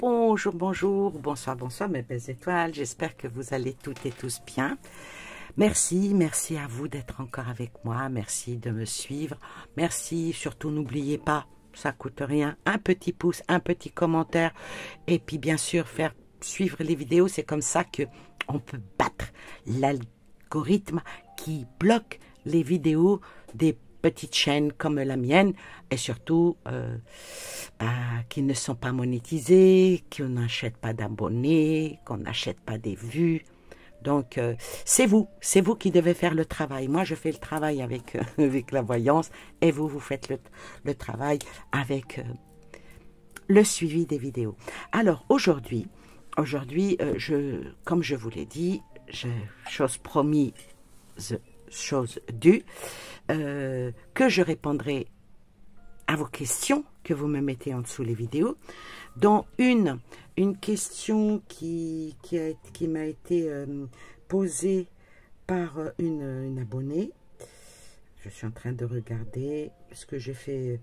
Bonjour, bonjour, bonsoir, bonsoir mes belles étoiles. J'espère que vous allez toutes et tous bien. Merci à vous d'être encore avec moi. Merci de me suivre. Merci, surtout n'oubliez pas, ça coûte rien, un petit pouce, un petit commentaire. Et puis bien sûr, faire suivre les vidéos. C'est comme ça que on peut battre l'algorithme qui bloque les vidéos des petites chaînes comme la mienne et surtout qui ne sont pas monétisées, qu'on n'achète pas d'abonnés, qu'on n'achète pas des vues. Donc, c'est vous qui devez faire le travail. Moi, je fais le travail avec, avec la voyance et vous faites le travail avec le suivi des vidéos. Alors, aujourd'hui, comme je vous l'ai dit, chose promise, chose due, que je répondrai à vos questions que vous me mettez en dessous les vidéos, dont une question qui m'a été posée par une abonnée. Je suis en train de regarder ce que j'ai fait.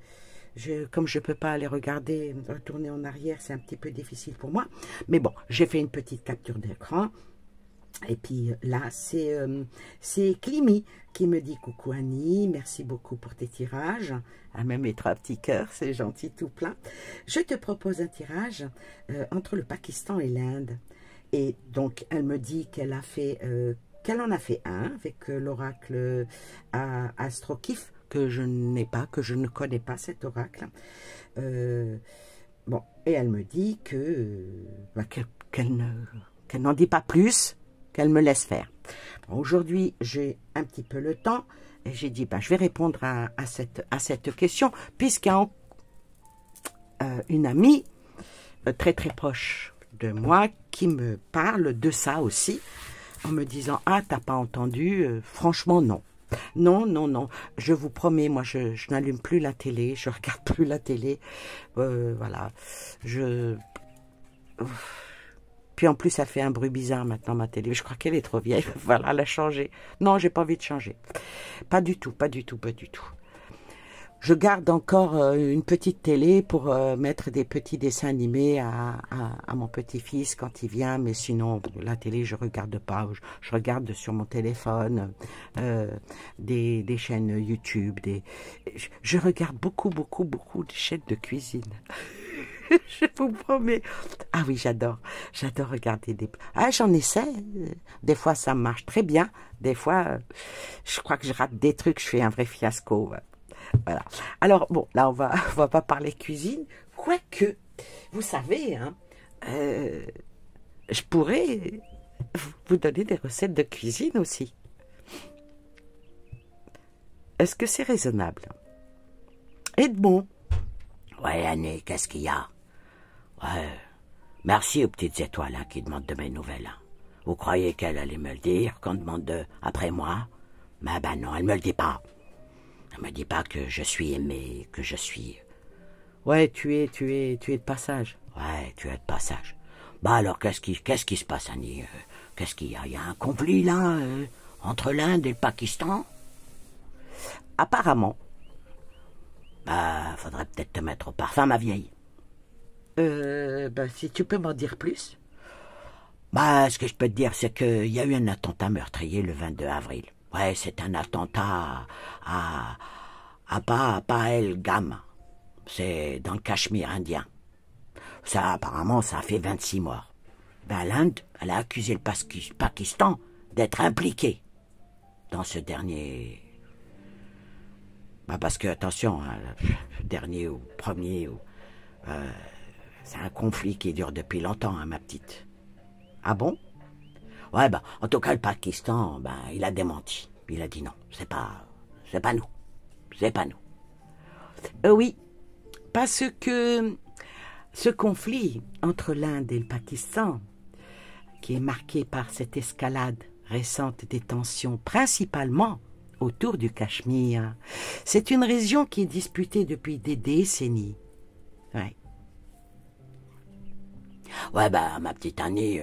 Comme je ne peux pas aller regarder, retourner en arrière, c'est un petit peu difficile pour moi. Mais bon, j'ai fait une petite capture d'écran. Et puis là, c'est Climi qui me dit « Coucou Annie, merci beaucoup pour tes tirages. » Elle me met 3 petits cœurs, c'est gentil, tout plein. Je te propose un tirage entre le Pakistan et l'Inde. Et donc, elle me dit qu'elle en a fait un avec l'oracle Astrokif, que je n'ai pas, que je ne connais pas cet oracle. Bon, et elle me dit qu'elle n'en dit pas plus, qu'elle me laisse faire. Bon, aujourd'hui, j'ai un petit peu le temps et j'ai dit, je vais répondre à cette question, puisqu'il y a une amie très proche de moi qui me parle de ça aussi, en me disant, ah, t'as pas entendu? Franchement, non. Non, je vous promets, moi, je n'allume plus la télé, je regarde plus la télé, voilà, Puis en plus, ça fait un bruit bizarre maintenant, ma télé. Je crois qu'elle est trop vieille. Voilà, elle a changé. Non, j'ai pas envie de changer. Pas du tout. Je garde encore une petite télé pour mettre des petits dessins animés à mon petit-fils quand il vient. Mais sinon, la télé, je regarde pas. Je regarde sur mon téléphone des chaînes YouTube. Je regarde beaucoup de chaînes de cuisine. Je vous promets. Ah oui, j'adore regarder des... Ah, j'en essaie. Des fois, ça marche très bien. Des fois, je crois que je rate des trucs. Je fais un vrai fiasco. Voilà. Alors, bon, là, on va pas parler cuisine. Quoique, vous savez, hein, je pourrais vous donner des recettes de cuisine aussi. Est-ce que c'est raisonnable? Edmond. Ouais, Annie, qu'est-ce qu'il y a? Ouais, merci aux petites étoiles qui demandent de mes nouvelles. Vous croyez qu'elle allait me le dire, qu'on demande après moi? Mais ben non, elle me le dit pas. Elle me dit pas que je suis aimé, que je suis... Ouais, tu es de passage. Ouais, tu es de passage. Bah alors, qu'est-ce qui se passe, Annie? Qu'est-ce qu'il y a? Il y a un conflit, là, entre l'Inde et le Pakistan? Apparemment. Bah, faudrait peut-être te mettre au parfum, ma vieille. Si tu peux m'en dire plus. Bah, ce que je peux te dire, c'est qu'il y a eu un attentat meurtrier le 22 avril. Ouais, c'est un attentat à Pahalgam. C'est dans le Cachemire indien. Ça, apparemment, ça a fait 26 morts. Ben, l'Inde, elle a accusé le Pakistan d'être impliqué dans ce dernier... parce que, attention, hein, dernier ou premier, c'est un conflit qui dure depuis longtemps, hein, ma petite. Ah bon? Ouais, en tout cas, le Pakistan, il a démenti. Il a dit non, c'est pas nous. C'est pas nous. Oui, parce que ce conflit entre l'Inde et le Pakistan, qui est marqué par cette escalade récente des tensions, principalement autour du Cachemire. C'est une région qui est disputée depuis des décennies. Ouais, ma petite Annie,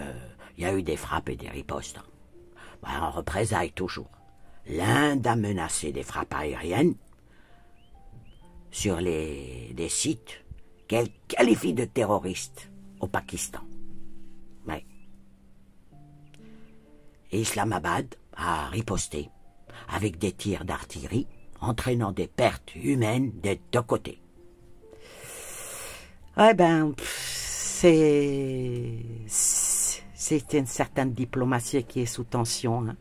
il y a eu des frappes et des ripostes. En représailles toujours. L'Inde a menacé des frappes aériennes sur des sites qu'elle qualifie de terroristes. au Pakistan. Ouais. Et Islamabad a riposté avec des tirs d'artillerie, entraînant des pertes humaines des deux côtés. Ouais, ben, c'est une certaine diplomatie qui est sous tension. Hein.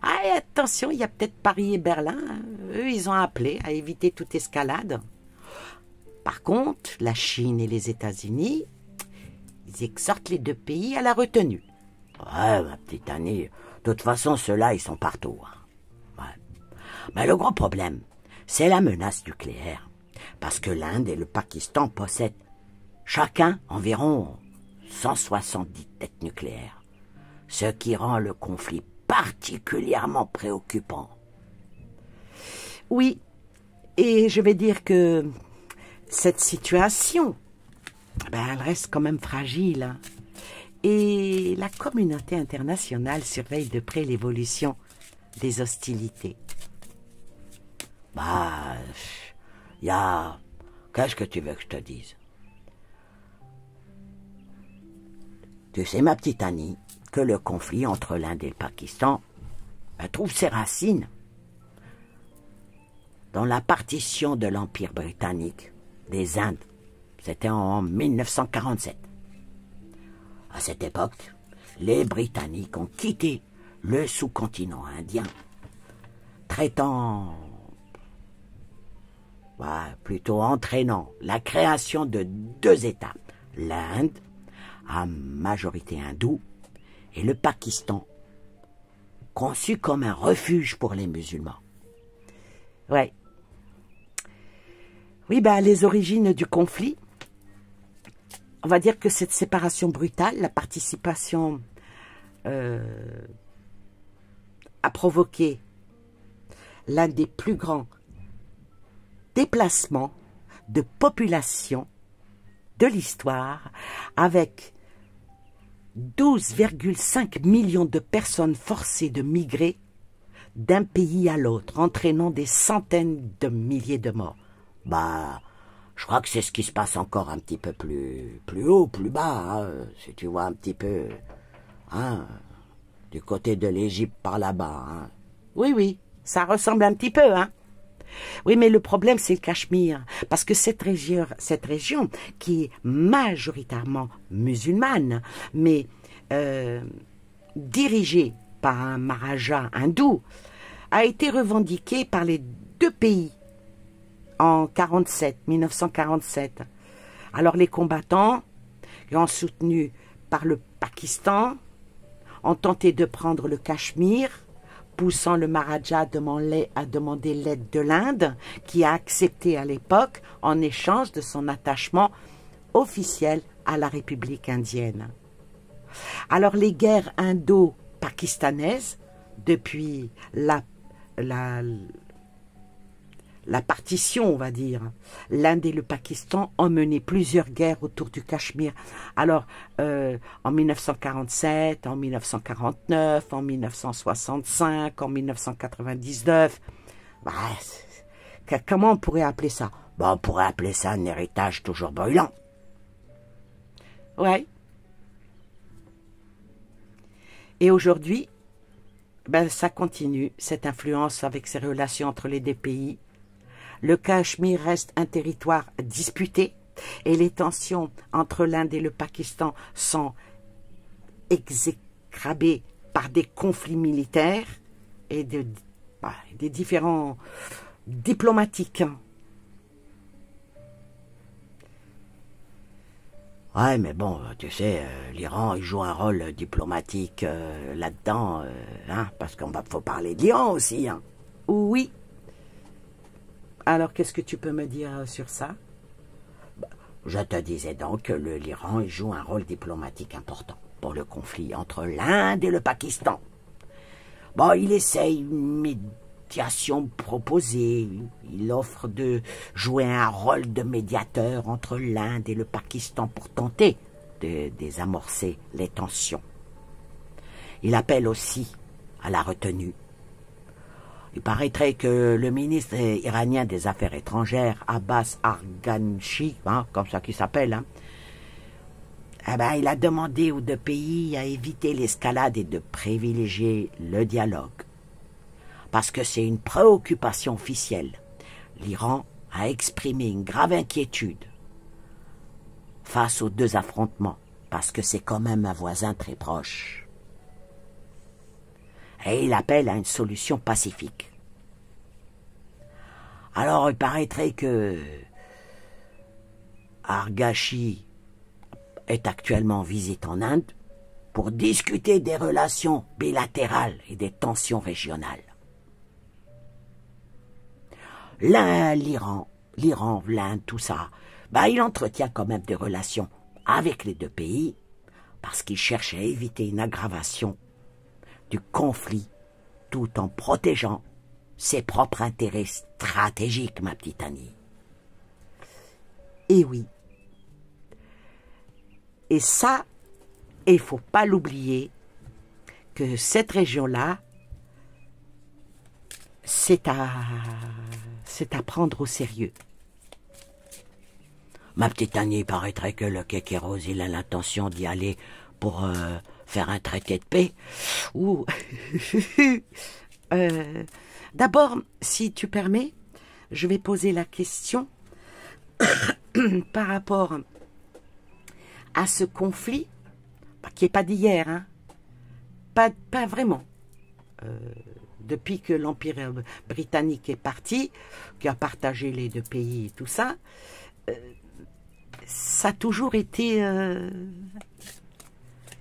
Ah, et attention, il y a peut-être Paris et Berlin. Hein. Eux, ils ont appelé à éviter toute escalade. Par contre, la Chine et les États-Unis, ils exhortent les deux pays à la retenue. Ouais, ma petite Annie, de toute façon, ceux-là, ils sont partout. Hein. Ouais. Mais le gros problème, c'est la menace nucléaire. Parce que l'Inde et le Pakistan possèdent chacun environ 170 têtes nucléaires. Ce qui rend le conflit particulièrement préoccupant. Oui, et je vais dire que cette situation, ben, elle reste quand même fragile. Hein. Et la communauté internationale surveille de près l'évolution des hostilités. Bah, il y a... Qu'est-ce que tu veux que je te dise? Tu sais, ma petite Annie, que le conflit entre l'Inde et le Pakistan trouve ses racines dans la partition de l'Empire britannique des Indes. C'était en 1947. À cette époque, les Britanniques ont quitté le sous-continent indien, plutôt entraînant la création de deux États, l'Inde, à majorité hindoue, et le Pakistan, conçu comme un refuge pour les musulmans. Ouais. Oui, ben, les origines du conflit, on va dire que cette séparation brutale, la participation a provoqué l'un des plus grands déplacements de population de l'histoire, avec 12,5 millions de personnes forcées de migrer d'un pays à l'autre, entraînant des centaines de milliers de morts. Bah, je crois que c'est ce qui se passe encore un petit peu plus haut, plus bas, hein, si tu vois un petit peu, hein, du côté de l'Égypte par là-bas. Hein. Oui, oui, ça ressemble un petit peu, hein. Oui, mais le problème, c'est le Cachemire, parce que cette région qui est majoritairement musulmane, mais dirigée par un Maharaja hindou, a été revendiquée par les deux pays en 1947. Alors les combattants, soutenus par le Pakistan, ont tenté de prendre le Cachemire, poussant le Maharaja à demander l'aide de l'Inde, qui a accepté à l'époque en échange de son attachement officiel à la République indienne. Alors les guerres indo-pakistanaises, depuis la partition, on va dire, l'Inde et le Pakistan ont mené plusieurs guerres autour du Cachemire. Alors, en 1947, en 1949, en 1965, en 1999, comment on pourrait appeler ça? On pourrait appeler ça un héritage toujours brûlant. Ouais. Et aujourd'hui, ça continue, cette influence avec ces relations entre les deux pays. Le Cachemire reste un territoire disputé et les tensions entre l'Inde et le Pakistan sont exécrabées par des conflits militaires et des différends diplomatiques. Ouais, mais bon, tu sais, l'Iran, il joue un rôle diplomatique là-dedans, hein, parce qu'on faut parler de l'Iran aussi. Hein. Oui. Alors, qu'est-ce que tu peux me dire sur ça? Je te disais donc que l'Iran il joue un rôle diplomatique important pour le conflit entre l'Inde et le Pakistan. Bon, il essaye une médiation proposée, il offre de jouer un rôle de médiateur entre l'Inde et le Pakistan pour tenter de désamorcer les tensions. Il appelle aussi à la retenue. Il paraîtrait que le ministre iranien des Affaires étrangères, Abbas Arghanchi, comme ça qu'il s'appelle, Eh ben, il a demandé aux deux pays à éviter l'escalade et de privilégier le dialogue. Parce que c'est une préoccupation officielle. L'Iran a exprimé une grave inquiétude face aux deux affrontements, parce que c'est quand même un voisin très proche. Et il appelle à une solution pacifique. Alors, il paraîtrait que Arghachi est actuellement en visite en Inde pour discuter des relations bilatérales et des tensions régionales. L'Iran, l'Inde, tout ça, il entretient quand même des relations avec les deux pays parce qu'il cherche à éviter une aggravation du conflit tout en protégeant ses propres intérêts stratégiques, ma petite Annie. Et oui. Et ça, il ne faut pas l'oublier, que cette région-là, c'est à prendre au sérieux. Ma petite Annie, il paraîtrait que le Kékéros, il a l'intention d'y aller pour faire un traité de paix. Ouh. D'abord, si tu permets, je vais poser la question par rapport à ce conflit, qui n'est pas d'hier, hein, pas vraiment. Depuis que l'Empire britannique est parti, qui a partagé les deux pays et tout ça, ça a toujours été...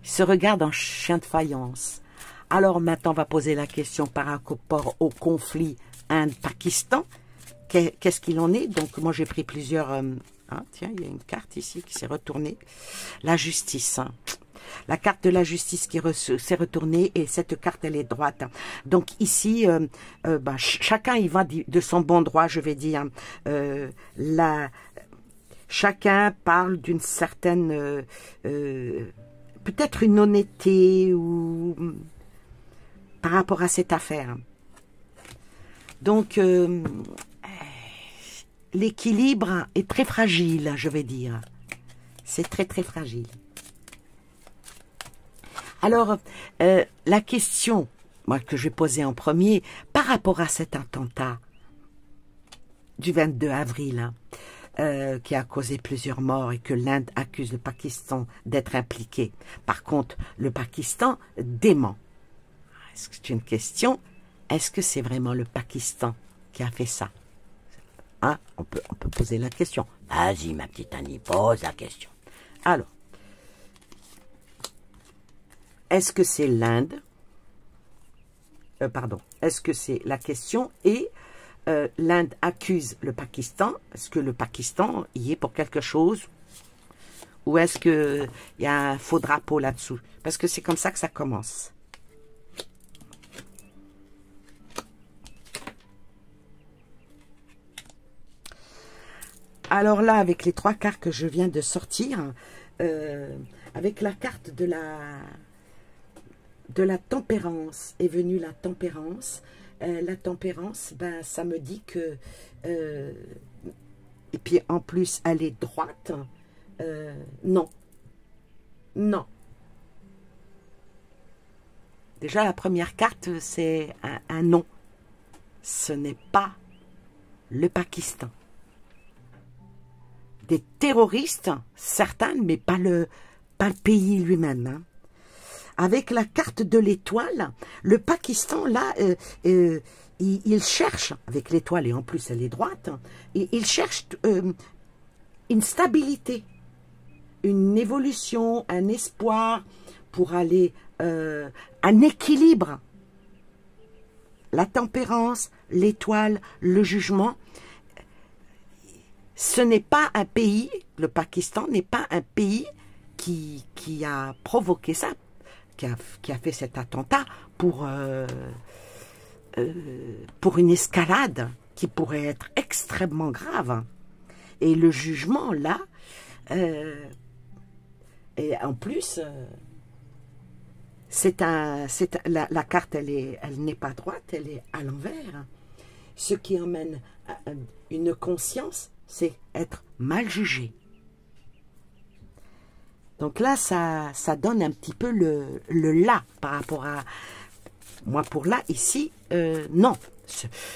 se regarde en chien de faïence. Alors maintenant, on va poser la question par rapport au conflit Inde-Pakistan. Qu'est-ce qu'il en est? Donc moi j'ai pris plusieurs... tiens, il y a une carte ici qui s'est retournée. La justice. Hein. La carte de la justice qui s'est retournée et cette carte elle est droite. Donc ici, chacun y va de son bon droit, je vais dire. Chacun parle d'une certaine... peut-être une honnêteté ou par rapport à cette affaire. Donc, l'équilibre est très fragile, je vais dire. C'est très, très fragile. Alors, la question que je vais poser en premier, par rapport à cet attentat du 22 avril, qui a causé plusieurs morts et que l'Inde accuse le Pakistan d'être impliqué. Par contre, le Pakistan dément. Est-ce que c'est une question? Est-ce que c'est vraiment le Pakistan qui a fait ça? Hein? On peut poser la question. Vas-y, ma petite Annie, pose la question. Alors, est-ce que c'est l'Inde? Est-ce que c'est la question? Et l'Inde accuse le Pakistan. Est-ce que le Pakistan y est pour quelque chose? Ou est-ce qu'il y a un faux drapeau là-dessous? Parce que c'est comme ça que ça commence. Alors là, avec les trois cartes que je viens de sortir, avec la carte de la tempérance, est venue la tempérance. La tempérance, ça me dit que... et puis en plus, elle est droite. Non. Non. Déjà, la première carte, c'est un non. Ce n'est pas le Pakistan. Des terroristes, certains, mais pas le pays lui-même. Hein. Avec la carte de l'étoile, le Pakistan, là, il cherche, avec l'étoile, et en plus elle est droite, il cherche une stabilité, une évolution, un espoir pour aller, un équilibre. La tempérance, l'étoile, le jugement. Ce n'est pas un pays, le Pakistan n'est pas un pays qui a provoqué ça, qui a fait cet attentat pour une escalade qui pourrait être extrêmement grave. Et le jugement, là, et en plus, la carte, elle n'est pas droite, elle est à l'envers. Ce qui emmène une conscience, c'est être mal jugé. Donc là, ça donne un petit peu le là par rapport à... Moi, pour là, ici, non.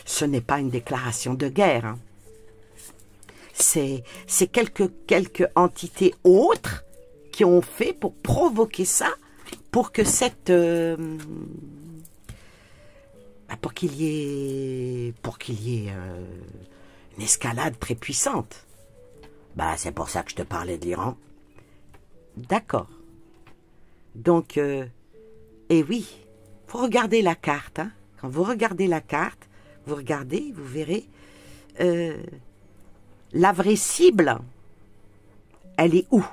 Ce n'est pas une déclaration de guerre. Hein. C'est quelques entités autres qui ont fait pour provoquer ça, pour que cette... pour qu'il y ait une escalade très puissante. Bah, c'est pour ça que je te parlais de l'Iran. D'accord. Donc, et oui, faut regarder la carte. Hein. Quand vous regardez la carte, vous regardez, vous verrez, la vraie cible, elle est où?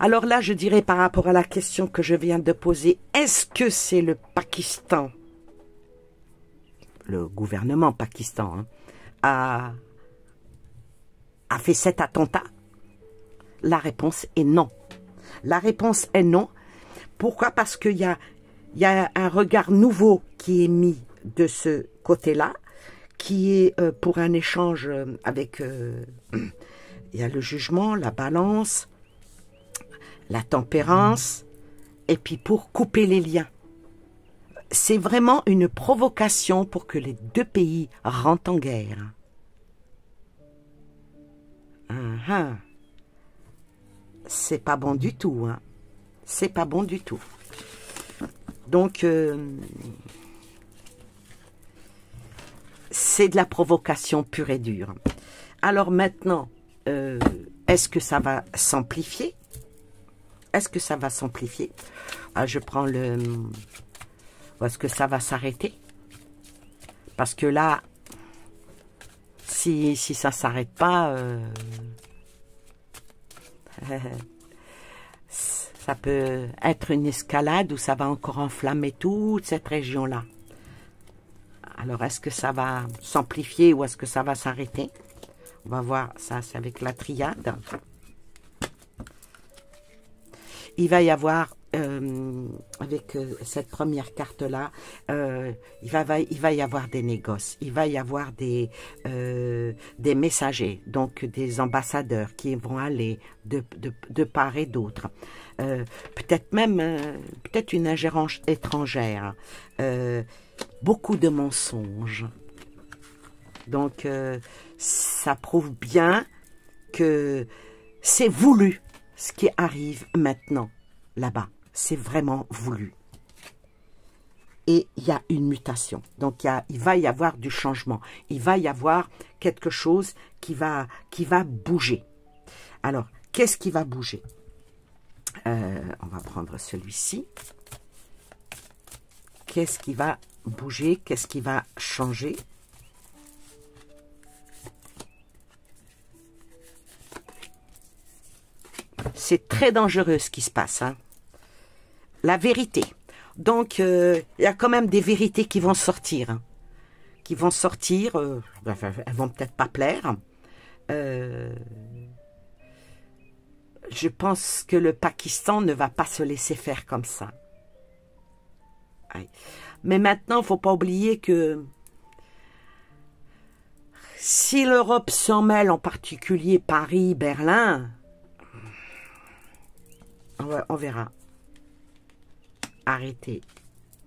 Alors là, je dirais par rapport à la question que je viens de poser, est-ce que c'est le Pakistan, le gouvernement pakistan, hein, a fait cet attentat? La réponse est non. La réponse est non. Pourquoi? Parce qu'il y a un regard nouveau qui est mis de ce côté-là, qui est pour un échange avec... il y a le jugement, la balance, la tempérance, et puis pour couper les liens. C'est vraiment une provocation pour que les deux pays rentrent en guerre. C'est pas bon du tout, hein. C'est pas bon du tout. Donc, c'est de la provocation pure et dure. Alors maintenant, est-ce que ça va s'amplifier? Est-ce que ça va s'amplifier? Je prends le... Ou est-ce que ça va s'arrêter? Parce que là, si ça ne s'arrête pas, ça peut être une escalade où ça va encore enflammer toute cette région-là. Alors, est-ce que ça va s'amplifier ou est-ce que ça va s'arrêter? On va voir ça, c'est avec la triade. Il va y avoir, avec cette première carte-là, il va y avoir des négoces, il va y avoir des messagers, donc des ambassadeurs qui vont aller de part et d'autre. Peut-être même, peut-être une ingérence étrangère. Beaucoup de mensonges. Donc, ça prouve bien que c'est voulu. Ce qui arrive maintenant, là-bas, c'est vraiment voulu. Et il y a une mutation. Donc, il va y avoir du changement. Il va y avoir quelque chose qui va bouger. Alors, qu'est-ce qui va bouger? On va prendre celui-ci. Qu'est-ce qui va bouger? Qu'est-ce qui va changer? C'est très dangereux ce qui se passe. Hein. La vérité. Donc, il y a quand même des vérités qui vont sortir. Hein. Qui vont sortir. Elles vont peut-être pas plaire. Je pense que le Pakistan ne va pas se laisser faire comme ça. Mais maintenant, il ne faut pas oublier que si l'Europe s'en mêle, en particulier Paris, Berlin... On verra. Arrêtez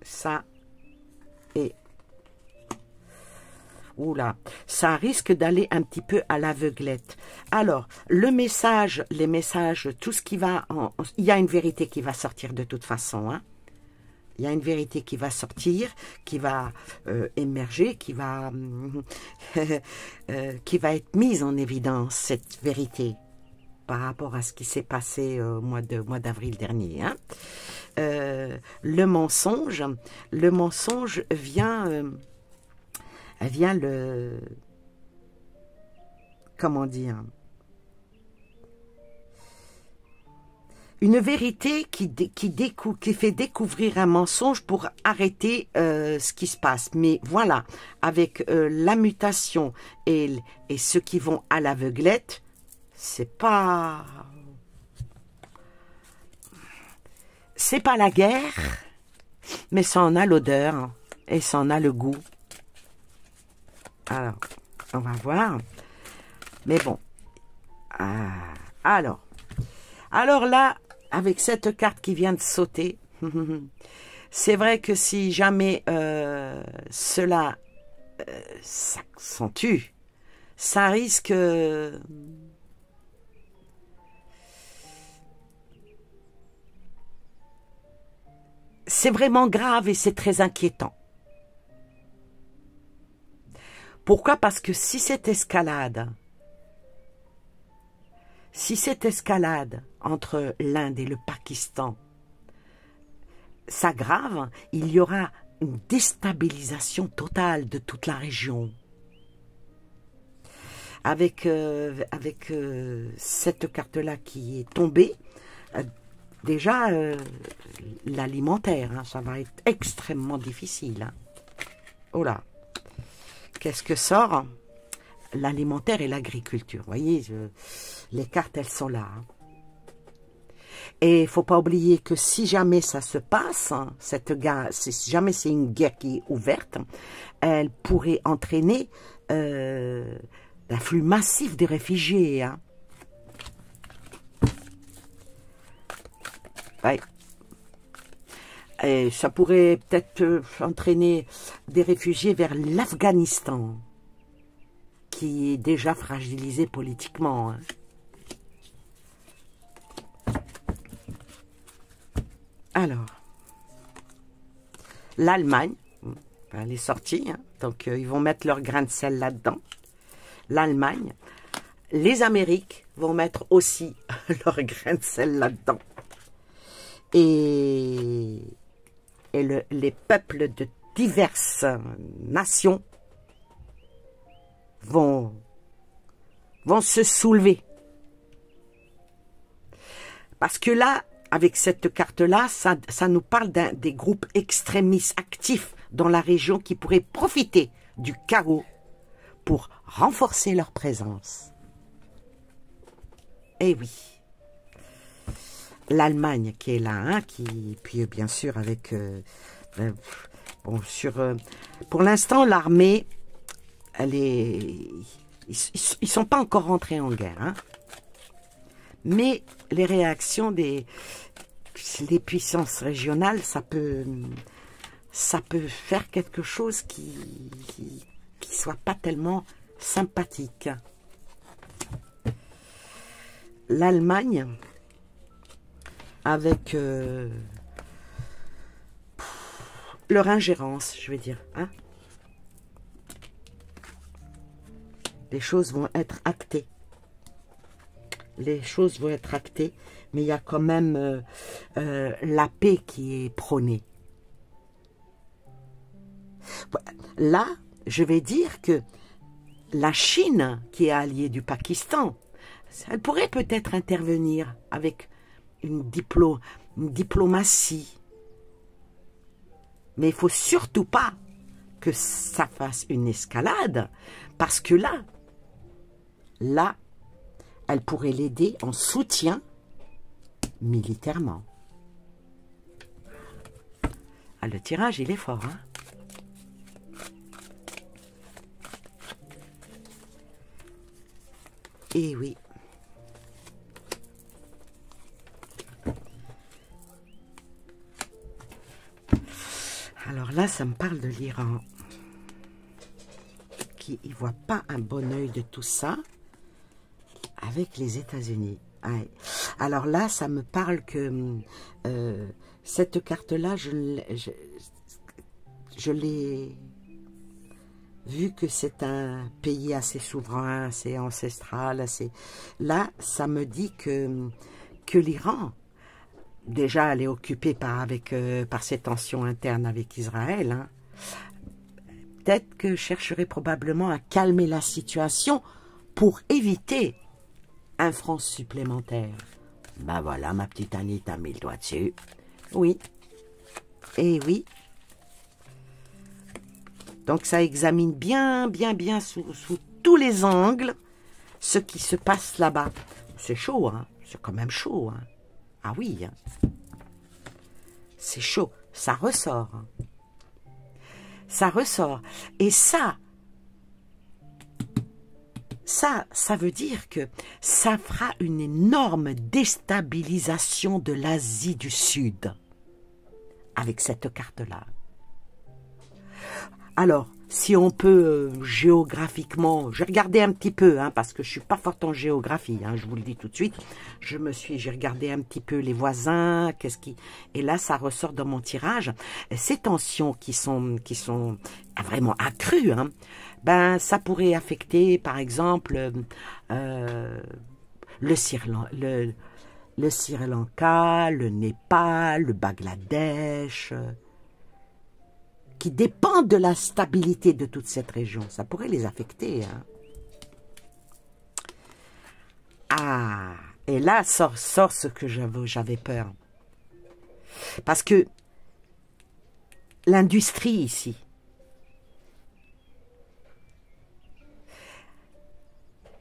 ça et... Oula, ça risque d'aller un petit peu à l'aveuglette. Alors, les messages, tout ce qui va... Il y a une vérité qui va sortir de toute façon. Hein. Il y a une vérité qui va sortir, qui va émerger, qui va être mise en évidence, cette vérité. Par rapport à ce qui s'est passé au mois d'avril dernier. Hein. Le mensonge vient le... Comment dire? Une vérité qui fait découvrir un mensonge pour arrêter ce qui se passe. Mais voilà, avec la mutation et ceux qui vont à l'aveuglette, c'est pas la guerre, mais ça en a l'odeur. et ça en a le goût. Alors, on va voir. Mais bon. Alors là, avec cette carte qui vient de sauter, c'est vrai que si jamais cela s'accentue, ça risque... c'est vraiment grave et c'est très inquiétant. Pourquoi? Parce que si cette escalade entre l'Inde et le Pakistan s'aggrave, il y aura une déstabilisation totale de toute la région. Avec cette carte-là qui est tombée, déjà, l'alimentaire, hein, ça va être extrêmement difficile. Hein. Oh là, qu'est-ce que sort? L'alimentaire et l'agriculture. Vous voyez, les cartes, elles sont là. Hein. Et il ne faut pas oublier que si jamais ça se passe, hein, si jamais c'est une guerre qui est ouverte, elle pourrait entraîner l'afflux massif des réfugiés. Hein. Ouais. Et ça pourrait peut-être entraîner des réfugiés vers l'Afghanistan, qui est déjà fragilisé politiquement. Hein. Alors, l'Allemagne, elle est sortie, hein, donc ils vont mettre leur grain de sel là-dedans. L'Allemagne, les Amériques vont mettre aussi leur grain de sel là-dedans. Et les peuples de diverses nations vont se soulever. Parce que là, avec cette carte-là, ça nous parle des groupes extrémistes actifs dans la région qui pourraient profiter du chaos pour renforcer leur présence. Eh oui. L'Allemagne qui est là, hein, puis bien sûr avec... bon, pour l'instant, l'armée, ils sont pas encore rentrés en guerre, hein. Mais les réactions des puissances régionales, ça peut faire quelque chose qui soit pas tellement sympathique. L'Allemagne, avec leur ingérence, je vais dire, hein, les choses vont être actées. Les choses vont être actées, mais il y a quand même la paix qui est prônée. Là, je vais dire que la Chine, qui est alliée du Pakistan, elle pourrait peut-être intervenir avec une diplomatie. Mais il ne faut surtout pas que ça fasse une escalade, parce que là, elle pourrait l'aider en soutien militairement. Ah, le tirage, il est fort, hein? Eh oui. Alors là, ça me parle de l'Iran, qui ne voit pas un bon œil de tout ça avec les États-Unis. Ouais. Alors là, ça me parle que cette carte-là, je l'ai vu que c'est un pays assez souverain, assez ancestral, assez... Là, ça me dit que l'Iran, déjà, elle est occupée par ces tensions internes avec Israël, hein. Peut-être que chercherait probablement à calmer la situation pour éviter un front supplémentaire. Ben voilà, ma petite Annie, t'as mis le doigt dessus. Oui. Et oui. Donc ça examine bien sous tous les angles ce qui se passe là-bas. C'est chaud, hein. C'est quand même chaud, hein. Ah oui, hein. C'est chaud. Ça ressort. Hein. ça ressort. Et ça veut dire que ça fera une énorme déstabilisation de l'Asie du Sud avec cette carte-là. Alors, si on peut géographiquement, j'ai regardé un petit peu, hein, parce que je suis pas forte en géographie, hein, je vous le dis tout de suite. J'ai regardé un petit peu les voisins, et là ça ressort dans mon tirage. Ces tensions qui sont vraiment accrues, hein, ben ça pourrait affecter, par exemple, le Sri Lanka, le Népal, le Bangladesh, qui dépendent de la stabilité de toute cette région. Ça pourrait les affecter. Hein. Ah, et là sort ce que j'avais peur. Parce que l'industrie ici,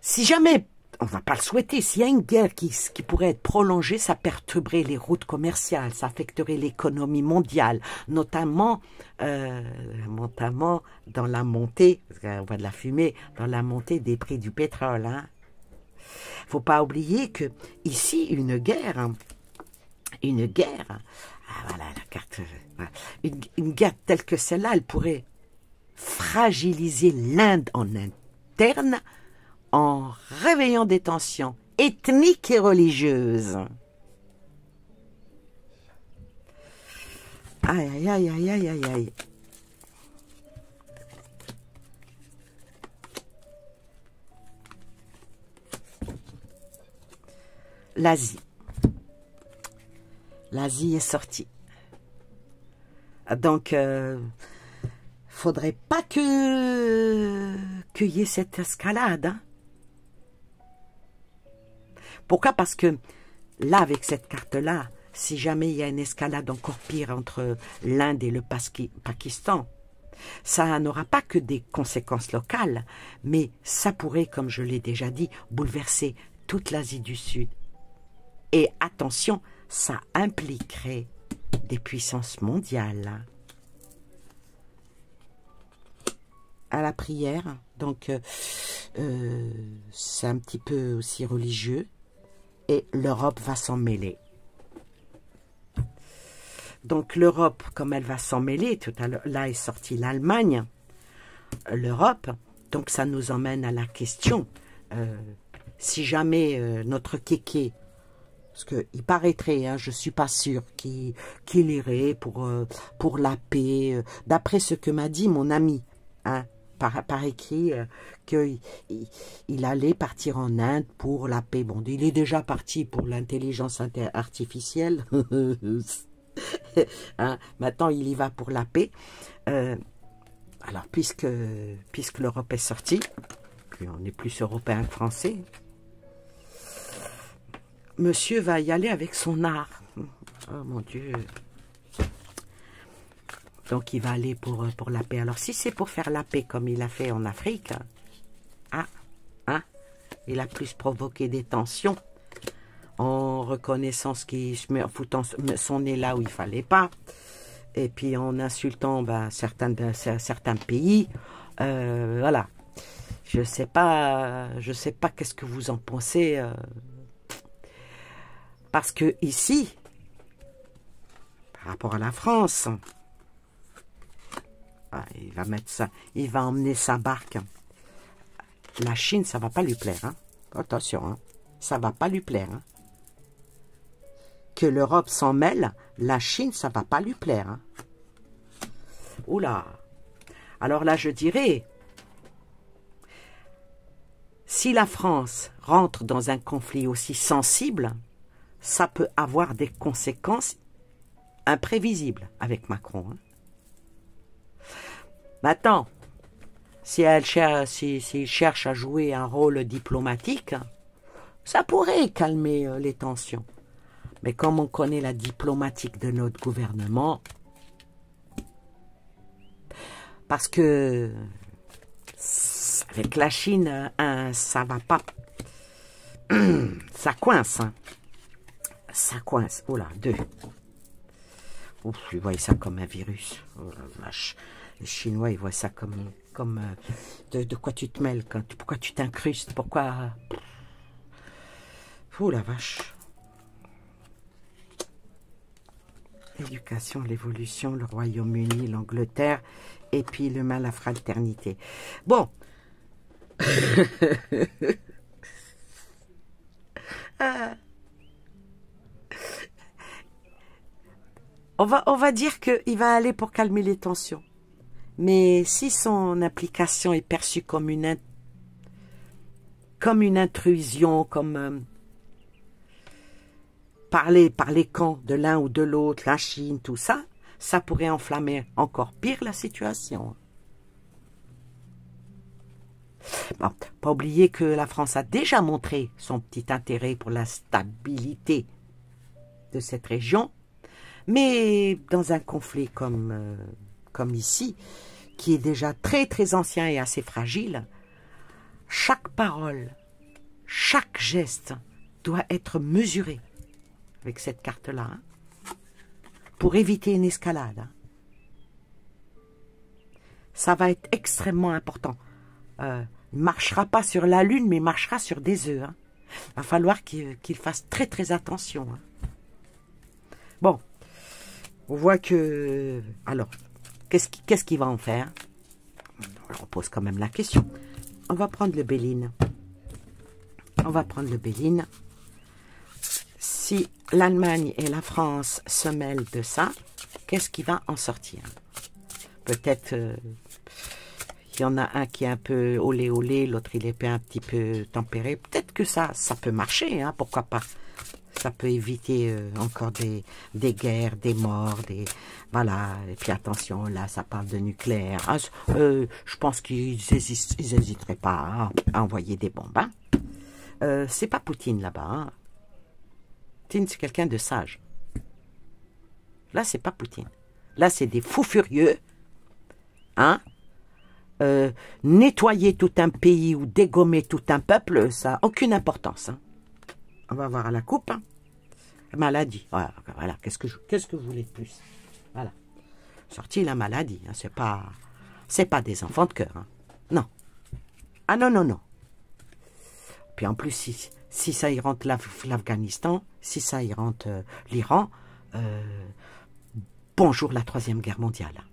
si jamais, on ne va pas le souhaiter, s'il y a une guerre qui pourrait être prolongée, ça perturberait les routes commerciales, ça affecterait l'économie mondiale, notamment dans la montée, parce qu'on voit de la fumée, dans la montée des prix du pétrole. Hein. Faut pas oublier que ici, une guerre, ah, voilà la carte, une guerre telle que celle-là, elle pourrait fragiliser l'Inde en interne, en réveillant des tensions ethniques et religieuses. Aïe, aïe, aïe, aïe, aïe, aïe, aïe. L'Asie. L'Asie est sortie. Donc, faudrait pas qu'il y ait cette escalade, hein. Pourquoi? Parce que là, avec cette carte-là, si jamais il y a une escalade encore pire entre l'Inde et le Pakistan, ça n'aura pas que des conséquences locales, mais ça pourrait, comme je l'ai déjà dit, bouleverser toute l'Asie du Sud. Et attention, ça impliquerait des puissances mondiales. À la prière, donc c'est un petit peu aussi religieux. Et l'Europe va s'en mêler. Donc l'Europe, comme elle va s'en mêler, tout à l'heure, là est sortie l'Allemagne, l'Europe, donc ça nous emmène à la question, si jamais notre kéké, parce qu'il paraîtrait, hein, je ne suis pas sûre qu'il irait pour la paix, d'après ce que m'a dit mon ami, hein, par écrit, qu'il allait partir en Inde pour la paix. Bon, il est déjà parti pour l'intelligence artificielle. Hein, maintenant, il y va pour la paix. Alors, puisque l'Europe est sortie, puis on est plus européen que français, monsieur va y aller avec son art. Oh mon Dieu. Donc, il va aller pour la paix. Alors, si c'est pour faire la paix comme il a fait en Afrique, il a plus provoqué des tensions en reconnaissant en foutant son nez là où il ne fallait pas, et puis en insultant certains pays. Voilà. Je sais pas qu'est-ce que vous en pensez. Parce que ici, par rapport à la France, il va mettre ça, il va emmener sa barque. La Chine, ça va pas lui plaire. Hein. Attention, hein. Ça va pas lui plaire. Hein. Que l'Europe s'en mêle, la Chine, ça va pas lui plaire. Hein. Oula. Alors là, je dirais, si la France rentre dans un conflit aussi sensible, ça peut avoir des conséquences imprévisibles avec Macron. Hein. Maintenant, s'il cherche à jouer un rôle diplomatique, ça pourrait calmer les tensions. Mais comme on connaît la diplomatique de notre gouvernement, parce que avec la Chine, ça va pas, ça coince, hein. Ça coince. Oh là, 2. Ouf, je voyais ça comme un virus. Oh la vache. Les Chinois, ils voient ça comme de quoi tu te mêles, pourquoi tu t'incrustes, pourquoi... Oh la vache. L'éducation, l'évolution, le Royaume-Uni, l'Angleterre, et puis l'humain, la fraternité. Bon. On va dire qu'il va aller pour calmer les tensions. Mais si son implication est perçue comme une intrusion, comme par les camps de l'un ou de l'autre, la Chine, tout ça, ça pourrait enflammer encore pire la situation. Bon, pas oublier que la France a déjà montré son petit intérêt pour la stabilité de cette région, mais dans un conflit comme ici, qui est déjà très très ancien et assez fragile, chaque parole, chaque geste doit être mesuré avec cette carte-là, hein, pour éviter une escalade. Hein. Ça va être extrêmement important. Il ne marchera pas sur la lune, mais il marchera sur des œufs. Hein. Il va falloir qu'il fasse très très attention. Hein. Bon, on voit que... Alors, qu'est-ce qu'il va en faire? On pose quand même la question. On va prendre le Béline. On va prendre le Béline. Si l'Allemagne et la France se mêlent de ça, qu'est-ce qui va en sortir? Peut-être il y en a un qui est un peu olé olé, l'autre il est un petit peu tempéré. Peut-être que ça peut marcher, hein, pourquoi pas. Ça peut éviter encore des guerres, des morts, voilà. Et puis attention, là ça parle de nucléaire. Ah, je pense qu'ils n'hésiteraient pas à envoyer des bombes. Hein. C'est pas Poutine là-bas. Hein. Poutine, c'est quelqu'un de sage. Là, c'est pas Poutine. Là, c'est des fous furieux. Hein? Nettoyer tout un pays ou dégommer tout un peuple, ça n'a aucune importance. Hein. On va voir à la coupe. Hein. Maladie. Voilà. Qu'est-ce que vous voulez de plus? Voilà. Sorti la maladie. Hein. C'est pas des enfants de cœur. Hein. Non. Ah non, non, non. Puis en plus, si ça y rentre l'Afghanistan, si ça y rentre l'Iran, bonjour la Troisième Guerre mondiale.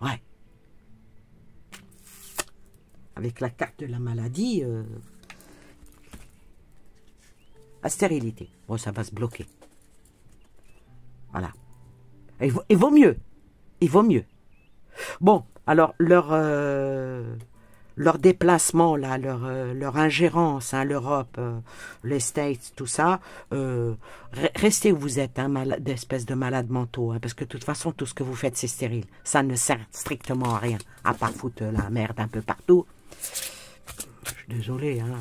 Ouais. Avec la carte de la maladie, la stérilité. Bon, ça va se bloquer. Voilà. Il vaut mieux. Il vaut mieux. Bon, alors, leur déplacement, là, leur ingérence, hein, l'Europe, les States, tout ça, restez où vous êtes, hein, d'espèces de malades mentaux, hein, parce que de toute façon, tout ce que vous faites, c'est stérile. Ça ne sert strictement à rien, à part foutre la merde un peu partout. Je suis désolé, hein.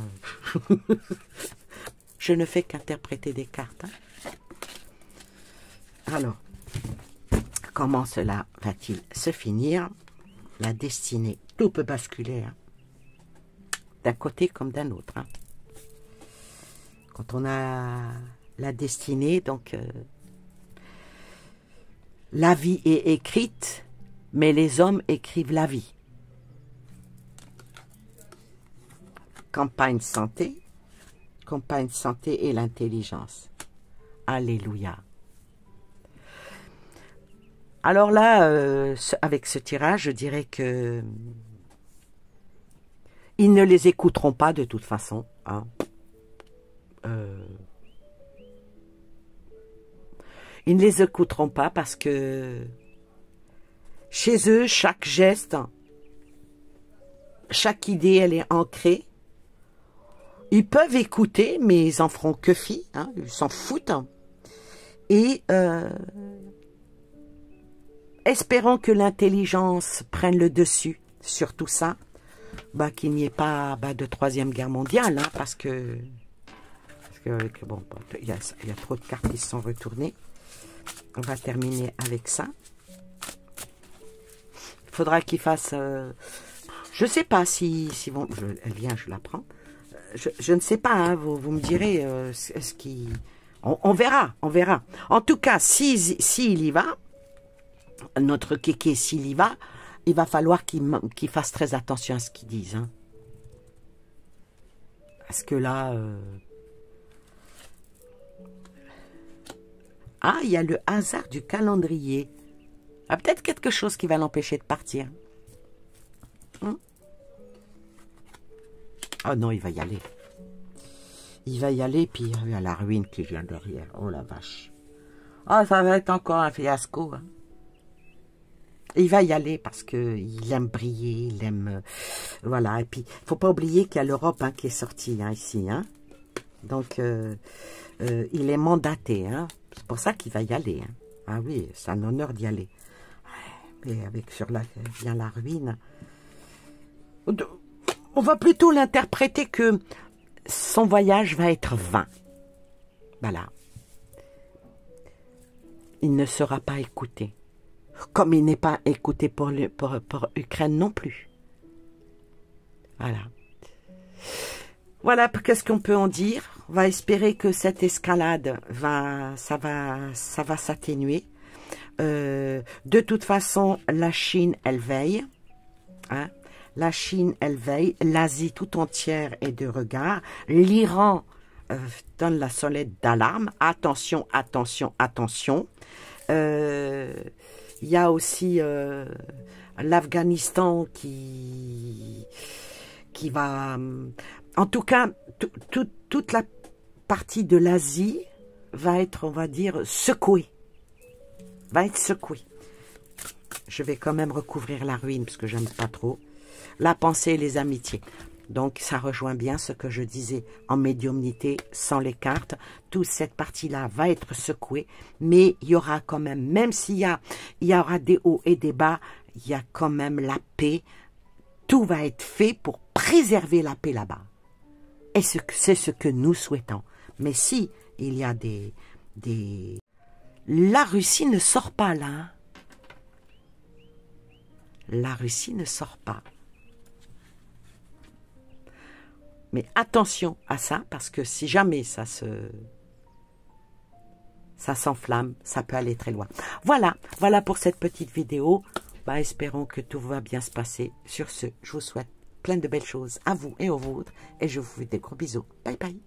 Je ne fais qu'interpréter des cartes. Hein. Alors, comment cela va-t-il se finir? La destinée, tout peut basculer, hein. D'un côté comme d'un autre. Hein. Quand on a la destinée, donc la vie est écrite, mais les hommes écrivent la vie. Campagne santé et l'intelligence. Alléluia. Alors là, avec ce tirage, je dirais que ils ne les écouteront pas de toute façon. Hein. Ils ne les écouteront pas parce que chez eux, chaque geste, chaque idée, elle est ancrée. Ils peuvent écouter, mais ils en feront que fi. Hein, ils s'en foutent. Et espérons que l'intelligence prenne le dessus sur tout ça. Qu'il n'y ait pas de troisième guerre mondiale, hein, parce que bon, il y a trop de cartes qui se sont retournées. On va terminer avec ça. Il faudra qu'ils fassent... je ne sais pas si bon, elle vient, je la prends. Je ne sais pas, hein, vous me direz ce qui... On verra, on verra. En tout cas, s'il y va, notre kéké, s'il y va, il va falloir qu'il fasse très attention à ce qu'ils disent. Hein. Parce que là... Ah, il y a le hasard du calendrier. Ah, peut-être quelque chose qui va l'empêcher de partir. Oh non, il va y aller. Il va y aller, puis il y a la ruine qui vient derrière. Oh la vache. Oh, ça va être encore un fiasco. Hein. Il va y aller parce qu'il aime briller, il aime... voilà, et puis, faut pas oublier qu'il y a l'Europe hein, qui est sortie hein, ici. Hein. Donc, il est mandaté. Hein. C'est pour ça qu'il va y aller. Hein. Ah oui, c'est un honneur d'y aller. Mais avec sur la vient la ruine. On va plutôt l'interpréter que son voyage va être vain. Voilà. Il ne sera pas écouté. Comme il n'est pas écouté pour Ukraine non plus. Voilà. Voilà, qu'est-ce qu'on peut en dire? On va espérer que cette escalade ça va s'atténuer. De toute façon, la Chine, elle veille. Hein? La Chine, elle veille. L'Asie tout entière est de regard. L'Iran donne la sonnette d'alarme. Attention, attention, attention. Il y a aussi l'Afghanistan qui va... En tout cas, toute la partie de l'Asie va être, on va dire, secouée. Va être secouée. Je vais quand même recouvrir la ruine parce que j'aime pas trop. La pensée et les amitiés. Donc, ça rejoint bien ce que je disais en médiumnité sans les cartes. Toute cette partie-là va être secouée, mais il y aura quand même s'il y aura des hauts et des bas, il y a quand même la paix. Tout va être fait pour préserver la paix là-bas. Et c'est ce que nous souhaitons. Mais si il y a des... La Russie ne sort pas là. Hein. La Russie ne sort pas. Mais attention à ça, parce que si jamais ça s'enflamme, ça peut aller très loin. Voilà pour cette petite vidéo. Bah, espérons que tout va bien se passer. Sur ce, je vous souhaite plein de belles choses à vous et aux vôtres. Et je vous fais des gros bisous. Bye bye.